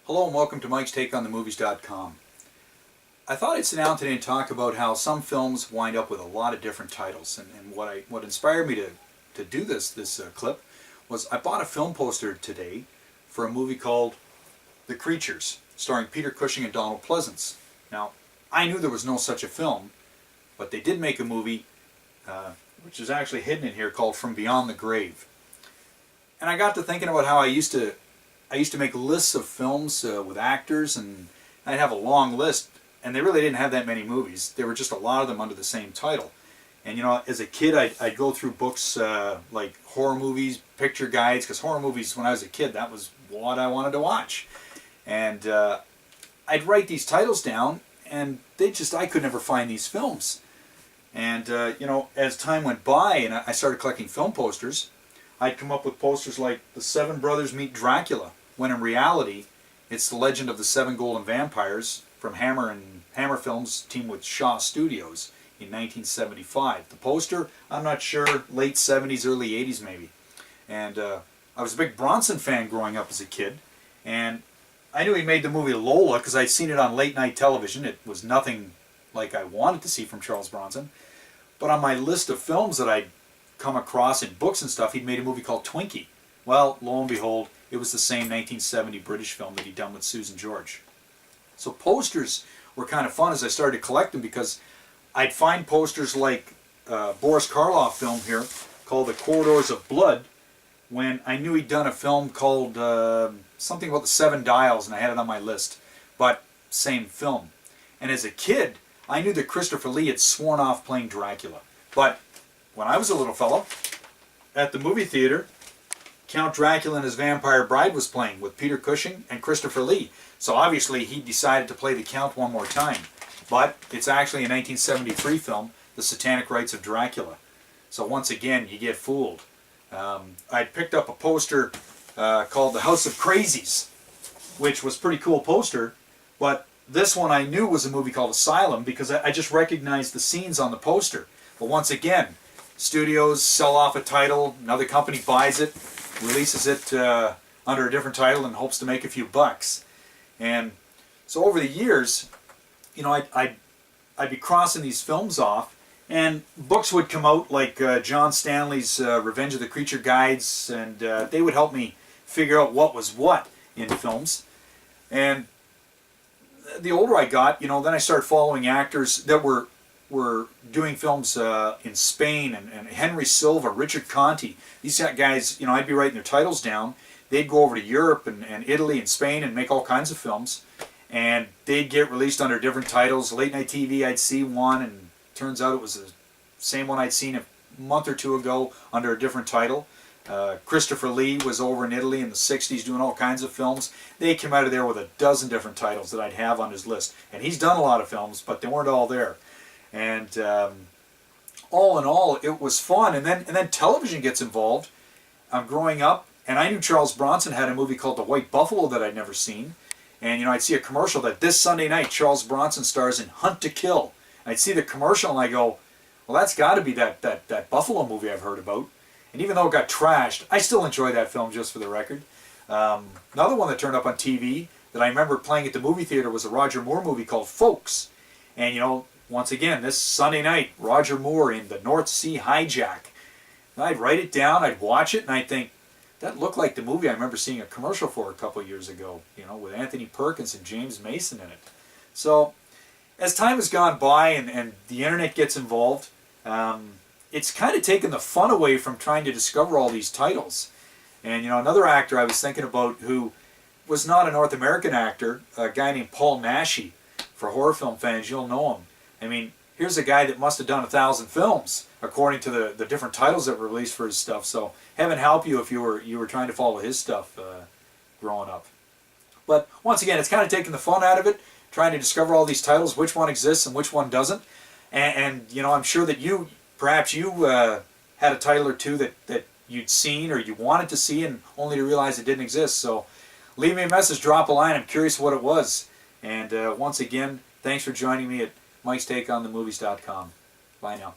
Hello and welcome to Mike's Take on the Movies.com. I thought I'd sit down today and talk about how some films wind up with a lot of different titles. And what inspired me to do this clip was I bought a film poster today for a movie called The Creatures, starring Peter Cushing and Donald Pleasence. Now, I knew there was no such a film, but they did make a movie, which is actually hidden in here, called From Beyond the Grave. And I got to thinking about how I used to make lists of films with actors, and I'd have a long list, and they really didn't have that many movies. There were just a lot of them under the same title. And you know, as a kid, I'd go through books like horror movies, picture guides, because horror movies, when I was a kid, that was what I wanted to watch. And I'd write these titles down, and I could never find these films. And you know, as time went by and I started collecting film posters, I'd come up with posters like The Seven Brothers Meet Dracula, when in reality it's The Legend of the Seven Golden Vampires from Hammer Films, teamed with Shaw Studios in 1975. The poster, I'm not sure, late 70s, early 80s maybe. And I was a big Bronson fan growing up as a kid, and I knew he made the movie Lola because I'd seen it on late night television. It was nothing like I wanted to see from Charles Bronson. But on my list of films that I'd come across in books and stuff, he'd made a movie called Twinkie. Well, lo and behold, it was the same 1970 British film that he'd done with Susan George. So posters were kind of fun as I started to collect them, because I'd find posters like Boris Karloff film here called The Corridors of Blood, when I knew he'd done a film called something about the Seven Dials, and I had it on my list, but same film. And as a kid, I knew that Christopher Lee had sworn off playing Dracula. But when I was a little fellow, at the movie theater, Count Dracula and His Vampire Bride was playing with Peter Cushing and Christopher Lee. So obviously he decided to play the Count one more time. But it's actually a 1973 film, The Satanic Rites of Dracula. So once again, you get fooled. I'd picked up a poster called The House of Crazies, which was a pretty cool poster, but this one I knew was a movie called Asylum because I just recognized the scenes on the poster. But once again, studios sell off a title, another company buys it, releases it under a different title and hopes to make a few bucks. And so over the years, you know, I'd be crossing these films off, and books would come out like John Stanley's Revenge of the Creature Guides, and they would help me figure out what was what in films. And the older I got, you know, then I started following actors that were doing films in Spain, and Henry Silva, Richard Conte. These guys, you know, I'd be writing their titles down. They'd go over to Europe and Italy and Spain and make all kinds of films. And they'd get released under different titles. Late night TV, I'd see one, and turns out it was the same one I'd seen a month or two ago under a different title. Christopher Lee was over in Italy in the 60s doing all kinds of films. They came out of there with a dozen different titles that I'd have on his list. And he's done a lot of films, but they weren't all there. And all in all, it was fun. And then television gets involved. I'm growing up, and I knew Charles Bronson had a movie called The White Buffalo that I'd never seen. And you know, I'd see a commercial that this Sunday night Charles Bronson stars in Hunt to Kill. I'd see the commercial and I go, well, that's got to be that Buffalo movie I've heard about. And even though it got trashed, I still enjoy that film, just for the record. Another one that turned up on TV that I remember playing at the movie theater was a Roger Moore movie called Folks. And you know, once again, this Sunday night, Roger Moore in the North Sea Hijack. And I'd write it down, I'd watch it, and I'd think, that looked like the movie I remember seeing a commercial for a couple years ago, you know, with Anthony Perkins and James Mason in it. So, as time has gone by and the internet gets involved, it's kind of taken the fun away from trying to discover all these titles. And, you know, another actor I was thinking about who was not a North American actor, a guy named Paul Naschy. For horror film fans, you'll know him. I mean, here's a guy that must have done 1,000 films, according to the different titles that were released for his stuff. So heaven help you if you were trying to follow his stuff growing up. But once again, it's kind of taking the fun out of it, trying to discover all these titles, which one exists and which one doesn't. And you know, I'm sure that perhaps you had a title or two that you'd seen or you wanted to see, and only to realize it didn't exist. So leave me a message, drop a line. I'm curious what it was. And once again, thanks for joining me at Mike's Take on the Movies.com. Bye now.